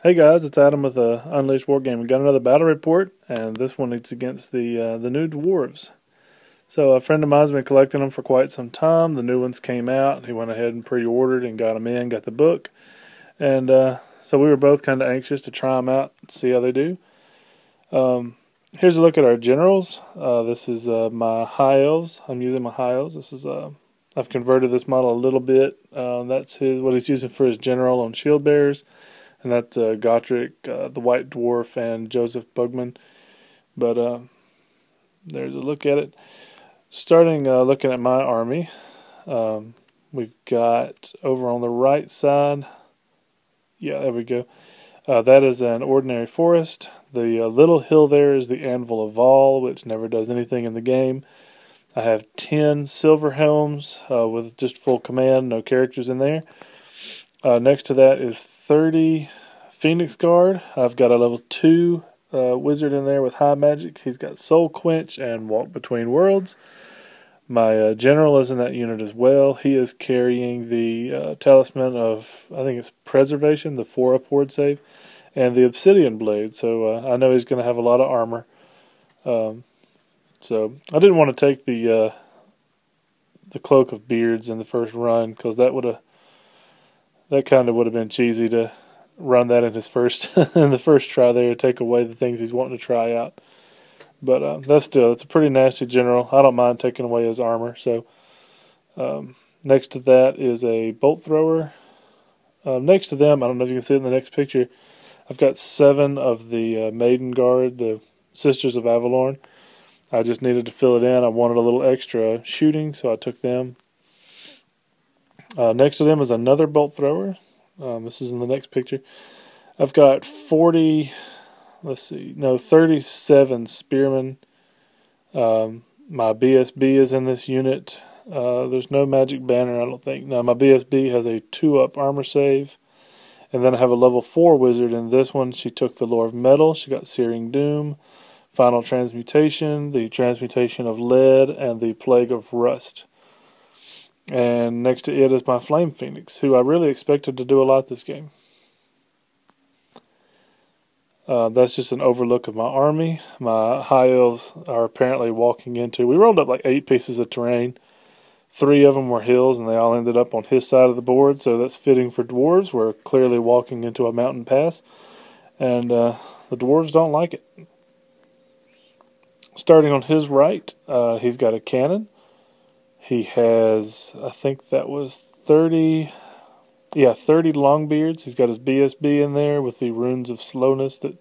Hey guys, it's Adam with Unleashed Wargaming. Got another battle report, and this one is against the new Dwarves. So a friend of mine's been collecting them for quite some time. The new ones came out. He went ahead and pre-ordered and got them in, got the book, and so we were both kind of anxious to try them out and see how they do. Here's a look at our generals. This is my high elves. I'm using my high elves. This is I've converted this model a little bit. That's what he's using for his general on shield bearers. And that's Gotrek, the White Dwarf, and Joseph Bugman. But there's a look at it. Starting looking at my army, we've got over on the right side, yeah, there we go. That is an ordinary forest. The little hill there is the Anvil of Vol, which never does anything in the game. I have 10 silver helms with just full command, no characters in there. Next to that is 30 Phoenix Guard. I've got a level 2 wizard in there with high magic. He's got Soul Quench and Walk Between Worlds. My general is in that unit as well. He is carrying the Talisman of, I think it's Preservation, the 4 upward save, and the Obsidian Blade. So I know he's going to have a lot of armor. So I didn't want to take the Cloak of Beards in the first run, because that kind of would have been cheesy to run that in his first in the first try there, take away the things he's wanting to try out. But it's a pretty nasty general. I don't mind taking away his armor. So next to that is a bolt thrower. Next to them, I don't know if you can see it in the next picture, I've got 7 of the Maiden Guard, the Sisters of Avalorn. I just needed to fill it in. I wanted a little extra shooting, so I took them. Next to them is another bolt thrower. This is in the next picture. I've got 37 spearmen. My BSB is in this unit. There's no magic banner, I don't think. No, my BSB has a 2-up armor save. And then I have a level 4 wizard in this one. She took the Lore of Metal. She got Searing Doom, Final Transmutation, the Transmutation of Lead, and the Plague of Rust. And next to it is my Flame Phoenix, who I really expected to do a lot this game. That's just an overlook of my army. My high elves are apparently walking into... We rolled up like 8 pieces of terrain. 3 of them were hills, and they all ended up on his side of the board, so that's fitting for dwarves. We're clearly walking into a mountain pass, and the dwarves don't like it. Starting on his right, he's got a cannon. He has, I think that was 30 Longbeards. He's got his BSB in there with the runes of slowness that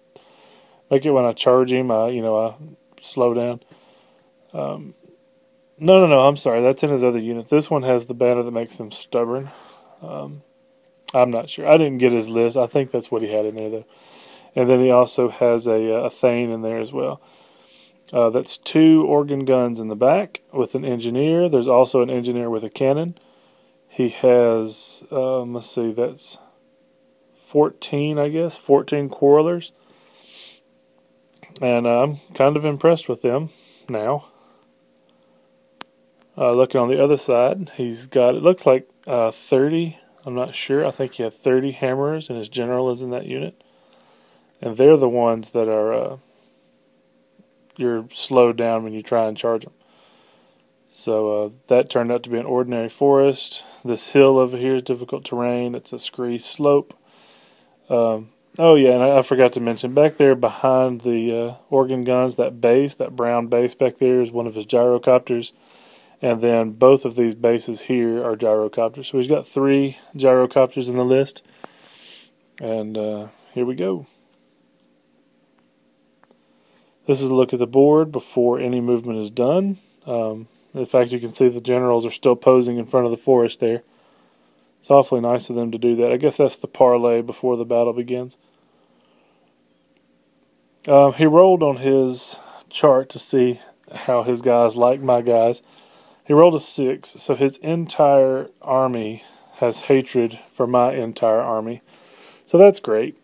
make it when I charge him, I slow down. No, I'm sorry, that's in his other unit. This one has the banner that makes him stubborn. I'm not sure. I didn't get his list. I think that's what he had in there, though. And then he also has a Thane in there as well. That's 2 organ guns in the back with an engineer. There's also an engineer with a cannon. He has, let's see, that's 14, I guess, 14 quarrelers. And I'm kind of impressed with them now. Looking on the other side, he's got, it looks like 30, I'm not sure. I think he had 30 hammerers, and his general is in that unit. And they're the ones that are... you're slowed down when you try and charge them. So that turned out to be an ordinary forest. This hill over here is difficult terrain. It's a scree slope. Oh yeah, and I forgot to mention, back there behind the organ guns, that base, that brown base back there, is one of his gyrocopters. And then both of these bases here are gyrocopters. So he's got 3 gyrocopters in the list. And here we go. This is a look at the board before any movement is done. In fact, you can see the generals are still posing in front of the forest there. It's awfully nice of them to do that. I guess that's the parlay before the battle begins. He rolled on his chart to see how his guys like my guys. He rolled a 6, so his entire army has hatred for my entire army. So that's great.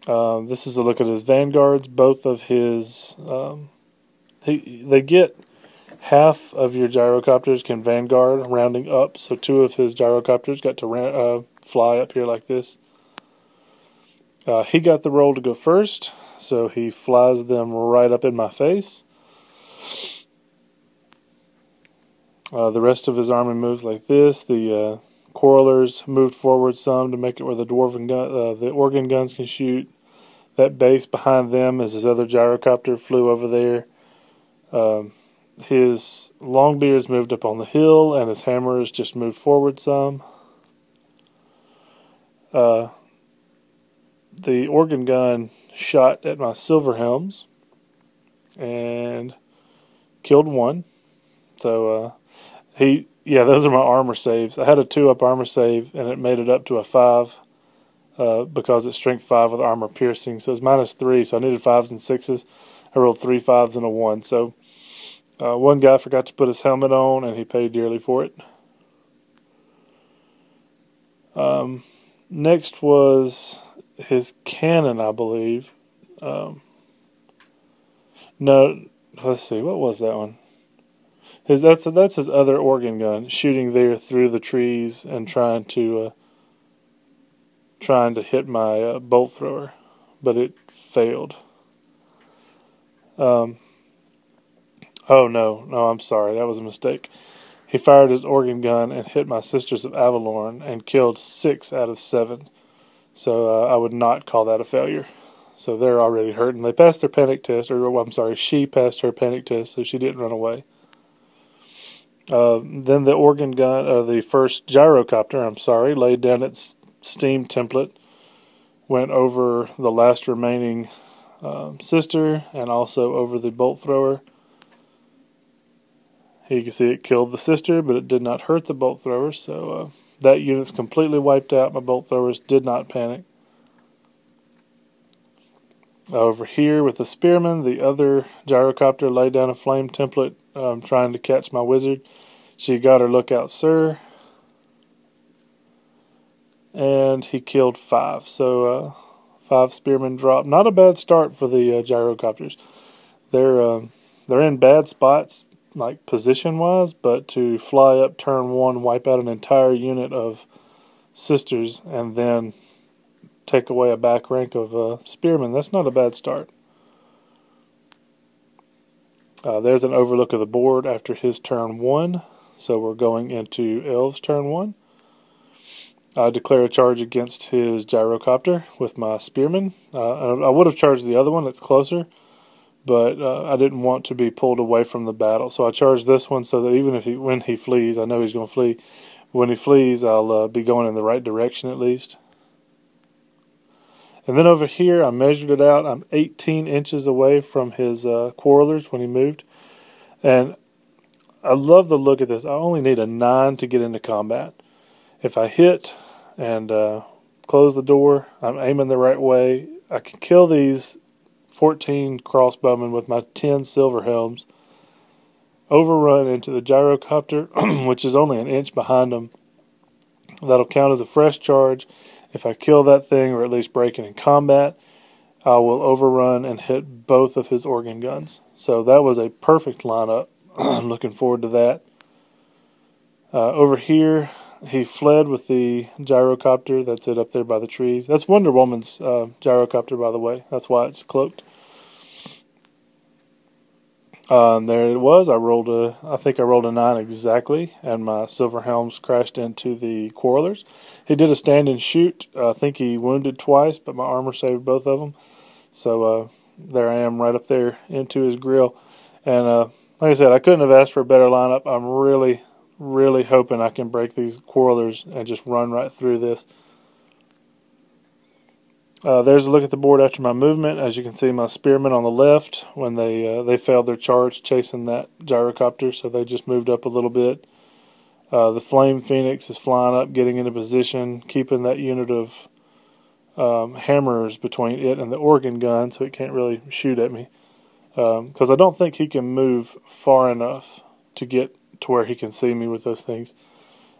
This is a look at his vanguards. Both of his, half of your gyrocopters can vanguard, rounding up. So 2 of his gyrocopters got to fly up here like this. He got the roll to go first, so he flies them right up in my face. The rest of his army moves like this. The Quarrelers moved forward some to make it where the the organ guns can shoot. That base behind them is his other gyrocopter, flew over there. His Longbeards moved up on the hill, and his Hammers just moved forward some. The organ gun shot at my Silverhelms and killed one. So those are my armor saves. I had a 2-up armor save, and it made it up to a 5 because it's strength 5 with armor piercing. So it's -3, so I needed 5s and 6s. I rolled 3 5s and a 1. So one guy forgot to put his helmet on, and he paid dearly for it. Next was his cannon, I believe. No, let's see, what was that one? That's his other organ gun, shooting there through the trees and trying to hit my bolt thrower, but it failed. Oh no, I'm sorry, that was a mistake. He fired his organ gun and hit my Sisters of Avalorn and killed 6 out of 7. So I would not call that a failure. So they're already hurting. They passed their panic test, she passed her panic test, so she didn't run away. Then the organ gun, the first gyrocopter, laid down its steam template, went over the last remaining sister, and also over the bolt thrower. Here you can see it killed the sister, but it did not hurt the bolt thrower, so that unit's completely wiped out. My bolt throwers did not panic. Over here with the spearman, the other gyrocopter laid down a flame template, trying to catch my wizard. She got her lookout sir, and he killed 5. So 5 spearmen dropped. Not a bad start for the gyrocopters. They're in bad spots, like position-wise, but to fly up turn 1, wipe out an entire unit of sisters, and then take away a back rank of spearmen, that's not a bad start. There's an overlook of the board after his turn 1, so we're going into Elves' turn 1. I declare a charge against his gyrocopter with my spearman. I would have charged the other one, it's closer, but I didn't want to be pulled away from the battle. So I charged this one so that even when he flees, I know he's going to flee. When he flees, I'll be going in the right direction at least. And then over here, I measured it out. I'm 18 inches away from his Quarrelers when he moved. And I love the look at this. I only need a 9 to get into combat. If I hit and close the door, I'm aiming the right way, I can kill these 14 crossbowmen with my 10 Silverhelms, overrun into the gyrocopter, which is only an inch behind them. That'll count as a fresh charge. If I kill that thing, or at least break it in combat, I will overrun and hit both of his organ guns. So that was a perfect lineup. I'm looking forward to that. Over here, he fled with the gyrocopter. That's it up there by the trees. That's Wonder Woman's gyrocopter, by the way. That's why it's cloaked. There it was. I think I rolled a 9 exactly, and my Silverhelms crashed into the Quarrelers. He did a stand and shoot. I think he wounded twice, but my armor saved both of them. So there I am, right up there into his grill. And like I said, I couldn't have asked for a better lineup. I'm really, really hoping I can break these Quarrelers and just run right through this. There's a look at the board after my movement. As you can see, my spearmen on the left, when they failed their charge chasing that gyrocopter, so they just moved up a little bit. The Flame Phoenix is flying up, getting into position, keeping that unit of hammers between it and the organ gun, so it can't really shoot at me. Because I don't think he can move far enough to get to where he can see me with those things.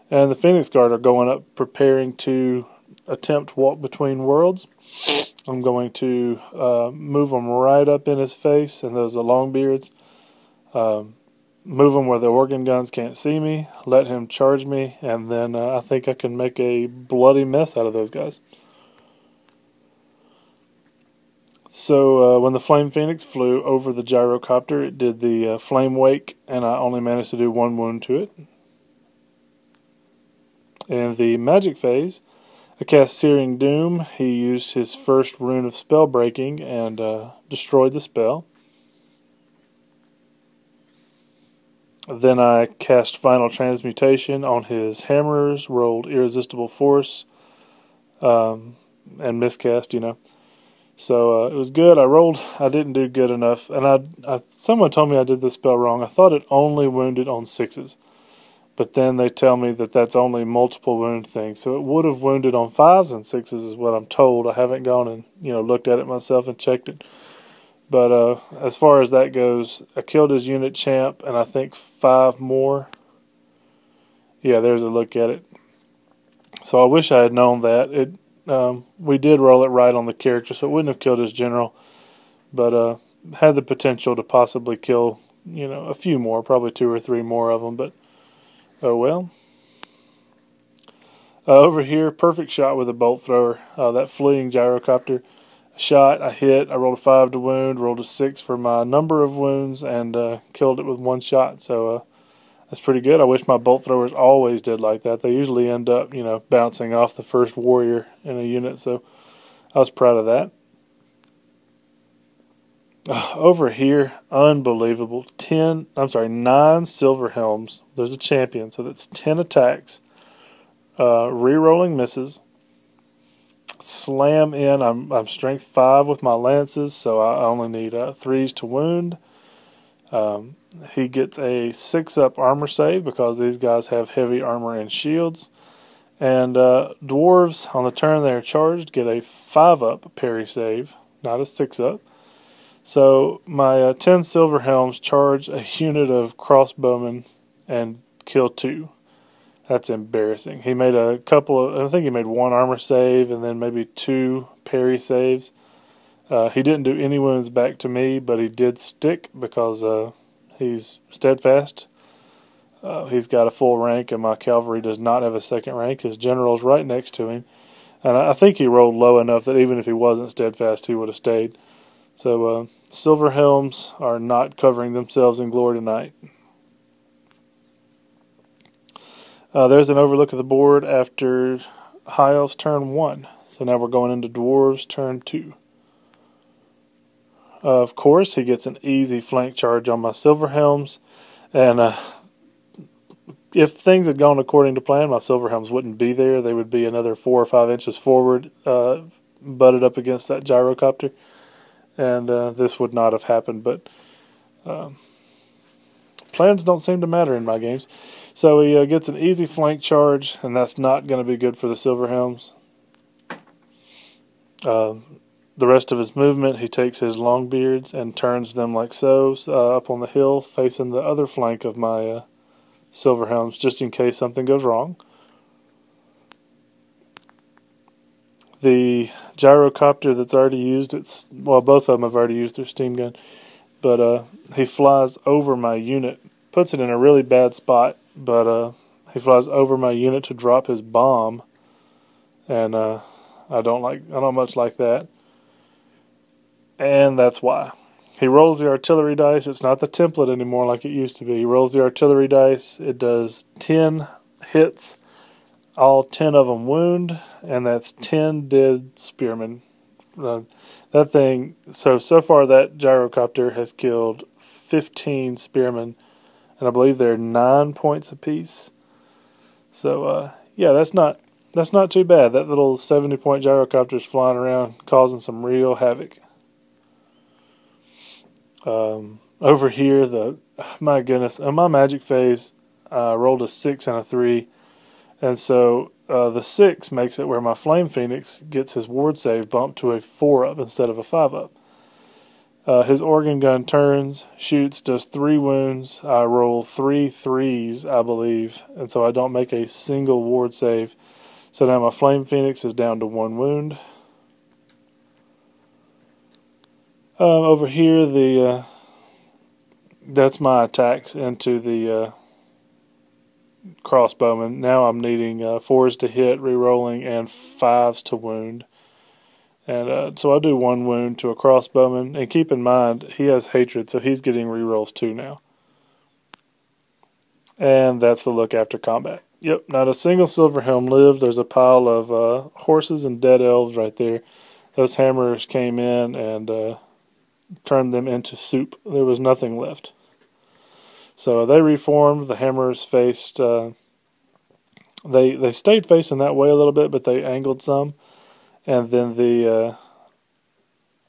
And the Phoenix Guard are going up, preparing to attempt walk between worlds. I'm going to move them right up in his face, and those are Longbeards. move him where the organ guns can't see me, let him charge me, and then I think I can make a bloody mess out of those guys. So when the Flame Phoenix flew over the gyrocopter, it did the flame wake, and I only managed to do 1 wound to it. In the magic phase, I cast Searing Doom. He used his first rune of spell breaking and destroyed the spell. Then I cast Final Transmutation on his hammers, rolled Irresistible Force, and miscast, you know. So it was good. I didn't do good enough, and someone told me I did this spell wrong. I thought it only wounded on 6s, but then they tell me that that's only multiple wound thing. So it would have wounded on 5s and 6s is what I'm told. I haven't gone and looked at it myself and checked it. But as far as that goes, I killed his unit champ, and I think 5 more. Yeah, there's a look at it. So I wish I had known that. We did roll it right on the character, so it wouldn't have killed his general, but had the potential to possibly kill, a few more, probably 2 or 3 more of them, but oh well. Over here, perfect shot with a bolt thrower. That fleeing gyrocopter shot, I hit, I rolled a 5 to wound, rolled a 6 for my number of wounds, and killed it with 1 shot, so that's pretty good. I wish my bolt throwers always did like that. They usually end up, bouncing off the first warrior in a unit, so I was proud of that. Over here, unbelievable. 9 silver helms. There's a champion, so that's 10 attacks. Re-rolling misses. Slam in. I'm strength 5 with my lances, so I only need 3s to wound. He gets a 6-up armor save because these guys have heavy armor and shields. And dwarves, on the turn they're charged, get a 5-up parry save, not a 6-up. So my 10 silver helms charge a unit of crossbowmen and kill 2. That's embarrassing. He made a couple of, I think he made 1 armor save and then maybe 2 parry saves. He didn't do any wounds back to me, but he did stick because he's steadfast. He's got a full rank, and my cavalry does not have a 2nd rank. His general's right next to him. And I think he rolled low enough that even if he wasn't steadfast, he would have stayed. So silver helms are not covering themselves in glory tonight. There's an overlook of the board after High Elves turn 1. So now we're going into Dwarves turn 2. Of course, he gets an easy flank charge on my silver helms, and if things had gone according to plan, my silver helms wouldn't be there. They would be another 4 or 5 inches forward, butted up against that gyrocopter, and this would not have happened. But plans don't seem to matter in my games. So he gets an easy flank charge, and that's not going to be good for the silver helms. The rest of his movement, he takes his longbeards and turns them like so, up on the hill, facing the other flank of my silver helms, just in case something goes wrong. The gyrocopter that's already used, both of them have already used their steam gun, but he flies over my unit, puts it in a really bad spot, but he flies over my unit to drop his bomb, and I don't much like that. And that's why. He rolls the artillery dice. It's not the template anymore like it used to be. He rolls the artillery dice. It does 10 hits. All 10 of them wound, and that's 10 dead spearmen. That thing, so far that gyrocopter has killed 15 spearmen, and I believe they're 9 points apiece. So, yeah, that's not too bad. That little 70-point gyrocopter is flying around, causing some real havoc. Over here, my goodness, in my magic phase, I rolled a 6 and a 3, and so the 6 makes it where my Flame Phoenix gets his ward save bumped to a 4-up instead of a 5-up. His organ gun turns, shoots, does 3 wounds. I roll 3 3s, I believe, and so I don't make a single ward save. So now my Flame Phoenix is down to 1 wound. Over here, That's my attacks into the crossbowman. Now I'm needing 4s to hit, re-rolling, and 5s to wound. And so I do 1 wound to a crossbowman. And keep in mind, he has hatred, so he's getting re-rolls too now. And that's the look after combat. Yep, not a single silver helm lived. There's a pile of horses and dead elves right there. Those hammerers came in and turned them into soup. There was nothing left. So they reformed. The hammerers faced... They stayed facing that way a little bit, but they angled some. And then the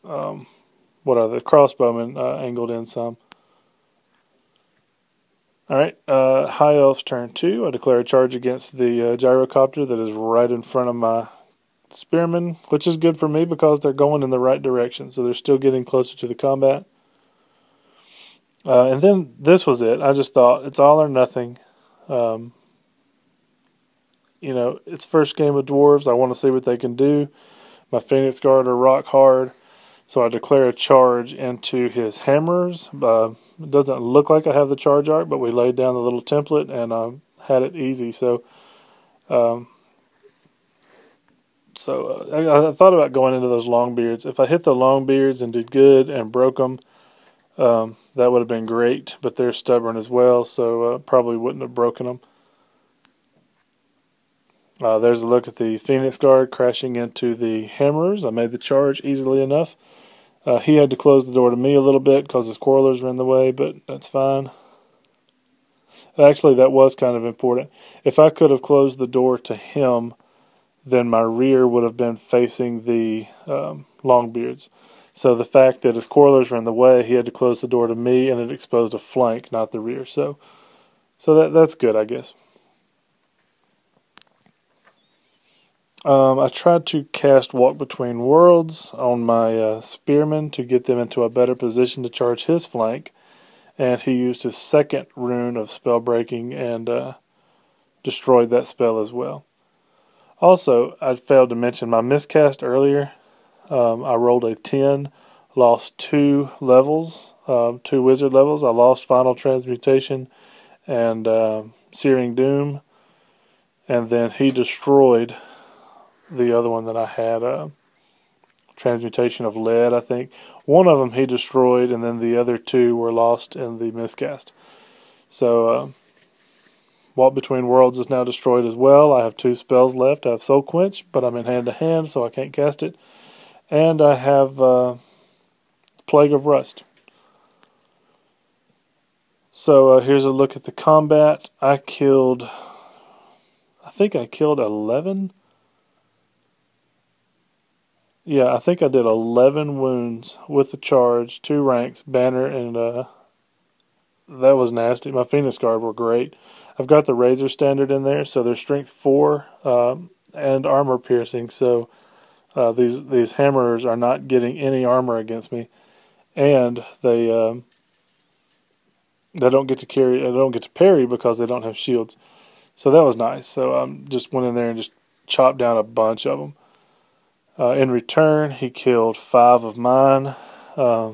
crossbowmen angled in some. Alright, High Elf's turn 2. I declare a charge against the gyrocopter that is right in front of my spearmen, which is good for me because they're going in the right direction, so they're still getting closer to the combat. And then this was it. I just thought, it's all or nothing. You know, it's first game of Dwarves. I want to see what they can do. My Phoenix Guard are rock hard. So I declare a charge into his hammers. It doesn't look like I have the charge arc, but we laid down the little template and had it easy. So I thought about going into those Longbeards. If I hit the Longbeards and did good and broke them, that would have been great. But they're stubborn as well, so probably wouldn't have broken them. There's a look at the Phoenix Guard crashing into the hammers. I made the charge easily enough. He had to close the door to me a little bit because his quarrelers were in the way, but that's fine. Actually, that was kind of important. If I could have closed the door to him, then my rear would have been facing the Longbeards. So the fact that his quarrelers were in the way, he had to close the door to me, and it exposed a flank, not the rear. So that's good, I guess. I tried to cast Walk Between Worlds on my spearmen to get them into a better position to charge his flank, and he used his second rune of spell breaking and destroyed that spell as well. Also, I failed to mention my miscast earlier. I rolled a 10, lost 2 levels, 2 wizard levels. I lost Final Transmutation and Searing Doom, and then he destroyed the other one that I had, Transmutation of Lead, I think. One of them he destroyed, and then the other 2 were lost in the miscast. So, Walk Between Worlds is now destroyed as well. I have 2 spells left. I have Soul Quench, but I'm in hand-to-hand, so I can't cast it. And I have Plague of Rust. So, here's a look at the combat. I think I killed 11. Yeah, I think I did 11 wounds with the charge, 2 ranks, banner, and that was nasty. My Phoenix Guard were great. I've got the Razor Standard in there, so they're strength 4 and armor piercing. So these hammerers are not getting any armor against me, and they don't get to parry because they don't have shields. So that was nice. So I just went in there and just chopped down a bunch of them. In return, he killed 5 of mine. I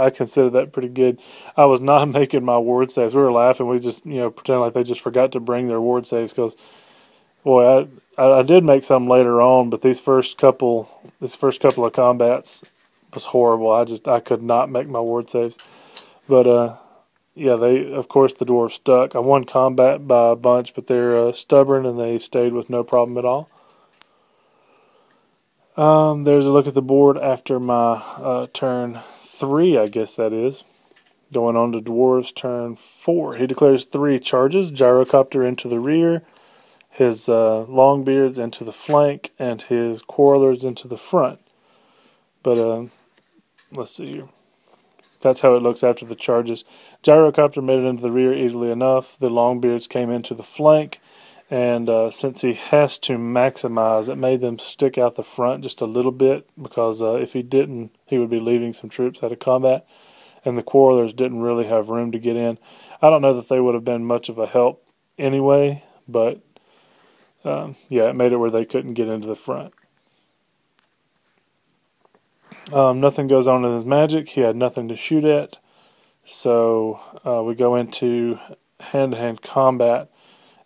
consider that pretty good. I was not making my ward saves. We were laughing. We just pretended like they just forgot to bring their ward saves because, boy, I did make some later on, but this first couple of combats was horrible. I could not make my ward saves. But yeah, of course the dwarves stuck. I won combat by a bunch, but they're stubborn and they stayed with no problem at all. There's a look at the board after my turn 3, I guess that is. Going on to Dwarves' turn 4. He declares 3 charges. Gyrocopter into the rear, his Longbeards into the flank, and his Quarrelers into the front. But let's see here. That's how it looks after the charges. Gyrocopter made it into the rear easily enough. The Longbeards came into the flank. And since he has to maximize, it made them stick out the front just a little bit because if he didn't, he would be leaving some troops out of combat. And the Quarrelers didn't really have room to get in. I don't know that they would have been much of a help anyway, but yeah, it made it where they couldn't get into the front. Nothing goes on in his magic. He had nothing to shoot at. So we go into hand-to-hand combat,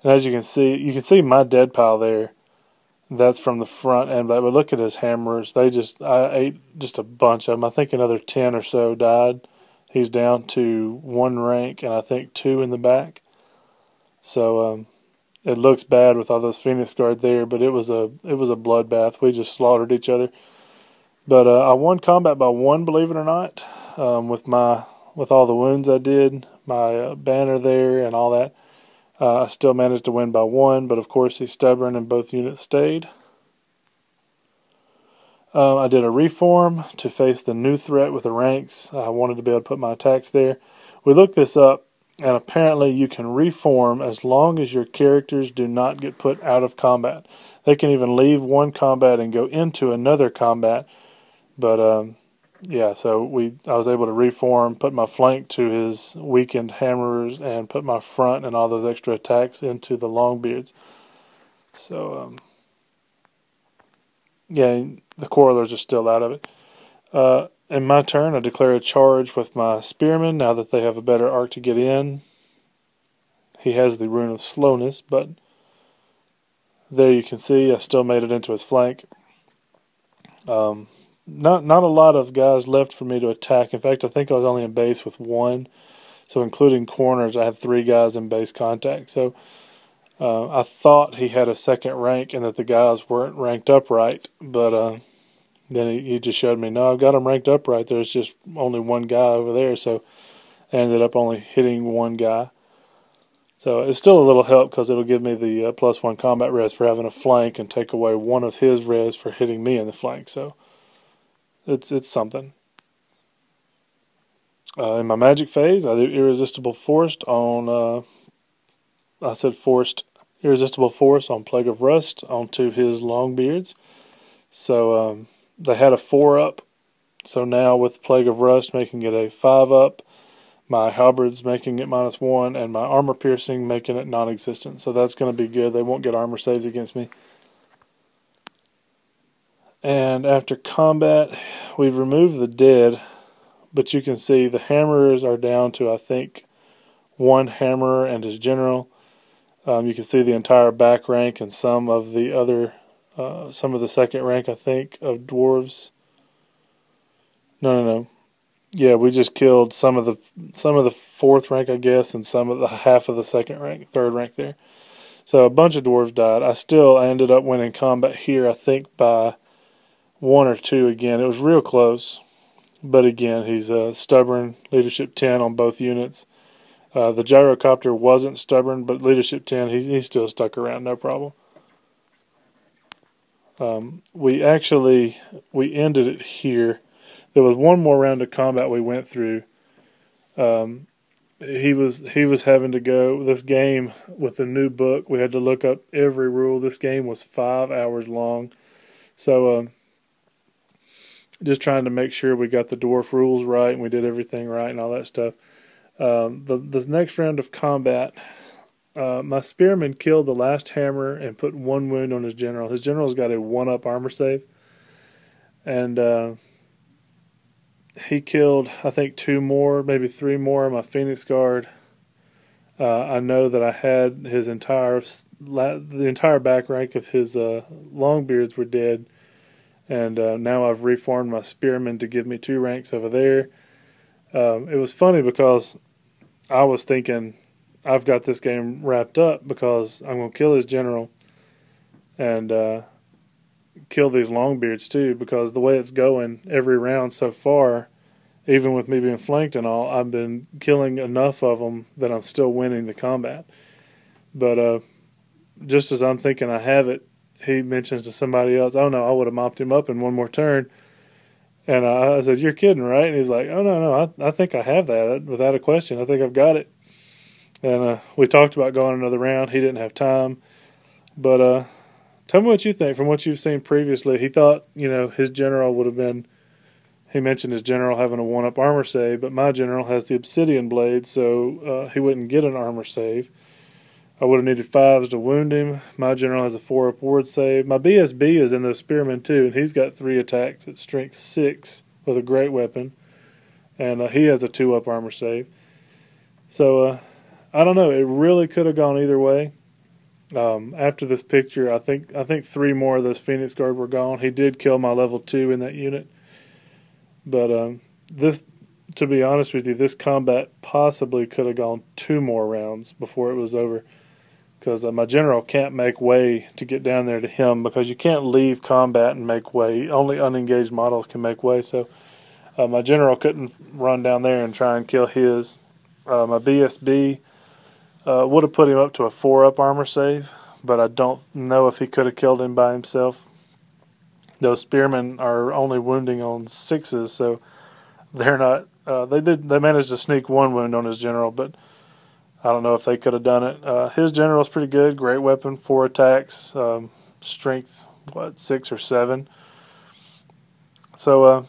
and as you can see my dead pile there. That's from the front end, but look at his hammers. I ate just a bunch of them. I think another 10 or so died. He's down to 1 rank, and I think 2 in the back. So it looks bad with all those Phoenix Guard there, but it was a bloodbath. We just slaughtered each other. But I won combat by 1, believe it or not, with all the wounds I did, my banner there, and all that. I still managed to win by 1, but of course he's stubborn and both units stayed. I did a reform to face the new threat with the ranks. I wanted to be able to put my attacks there. We looked this up, and apparently you can reform as long as your characters do not get put out of combat. They can even leave one combat and go into another combat. But yeah, so I was able to reform, put my flank to his weakened hammerers, and put my front and all those extra attacks into the Longbeards. So yeah, the Quarrelers are still out of it. In my turn, I declare a charge with my Spearmen now that they have a better arc to get in. He has the Rune of Slowness, but there you can see I still made it into his flank. Not a lot of guys left for me to attack. In fact, I think I was only in base with 1. So including corners, I had 3 guys in base contact. So I thought he had a 2nd rank and that the guys weren't ranked up right. But then he just showed me, no, I've got them ranked up right. There's just only 1 guy over there. So I ended up only hitting 1 guy. So it's still a little help because it'll give me the +1 combat res for having a flank and take away 1 of his res for hitting me in the flank. So it's something. In my magic phase, I do Irresistible Force on, Irresistible Force on Plague of Rust onto his Longbeards. So they had a 4-up, so now with Plague of Rust making it a 5-up, my Halberds making it -1, and my Armor Piercing making it non-existent. So that's going to be good. They won't get armor saves against me. And after combat, we've removed the dead, but you can see the hammerers are down to, I think, 1 hammerer and his general. You can see the entire back rank and some of the 2nd rank, I think, of dwarves. No. Yeah, we just killed some of the 4th rank, I guess, and some of the half of the 2nd rank, 3rd rank there. So a bunch of dwarves died. I ended up winning combat here, I think, by 1 or 2 again. It was real close, but again, he's stubborn, leadership 10 on both units. The gyrocopter wasn't stubborn, but leadership 10, he still stuck around, no problem. We ended it here. There was 1 more round of combat we went through. He was having to go this game with the new book. We had to look up every rule. This game was 5 hours long, so just trying to make sure we got the dwarf rules right and we did everything right and all that stuff. The next round of combat, my Spearman killed the last hammer and put 1 wound on his general. His general's got a 1-up armor save, and he killed, I think, 2 more, maybe 3 more of my Phoenix Guard. I know that I had the entire back rank of his Longbeards were dead, and now I've reformed my Spearmen to give me 2 ranks over there. It was funny because I was thinking I've got this game wrapped up because I'm going to kill his general and kill these Longbeards too, because the way it's going every round so far, even with me being flanked and all, I've been killing enough of them that I'm still winning the combat. But just as I'm thinking I have it, he mentions to somebody else, oh no, I would have mopped him up in 1 more turn. And I said, you're kidding, right? And he's like, oh no, I think I have that without a question. I think I've got it. And we talked about going another round. He didn't have time. But tell me what you think from what you've seen previously. He thought, his general would have been, he mentioned his general having a 1-up armor save, but my general has the obsidian blade, so he wouldn't get an armor save. I would have needed 5s to wound him. My general has a 4-up ward save. My BSB is in the Spearman too, and he's got 3 attacks at strength 6 with a great weapon. and he has a 2-up armor save. So I don't know. It really could have gone either way. After this picture, I think 3 more of those Phoenix Guard were gone. He did kill my level 2 in that unit, but this, to be honest with you, this combat possibly could have gone 2 more rounds before it was over, because my general can't make way to get down there to him, because you can't leave combat and make way. Only unengaged models can make way. So my general couldn't run down there and try and kill his. My BSB would have put him up to a 4-up armor save, but I don't know if he could have killed him by himself. Those spearmen are only wounding on 6s, so they're not. They managed to sneak 1 wound on his general, but I don't know if they could have done it. His general's pretty good, great weapon, 4 attacks, strength 6 or 7. So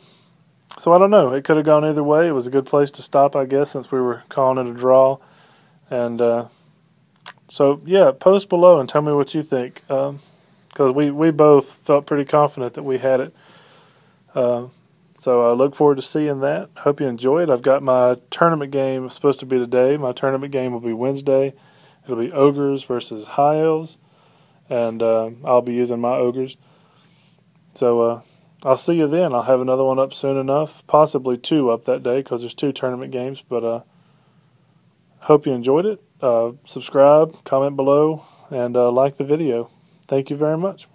I don't know. It could have gone either way. It was a good place to stop, I guess, since we were calling it a draw. And so yeah, post below and tell me what you think, because we both felt pretty confident that we had it. So I look forward to seeing that. Hope you enjoy it. I've got my tournament game supposed to be today. My tournament game will be Wednesday. It'll be Ogres versus High Elves, and I'll be using my Ogres. So I'll see you then. I'll have another one up soon enough, possibly 2 up that day, because there's 2 tournament games. But hope you enjoyed it. Subscribe, comment below, and like the video. Thank you very much.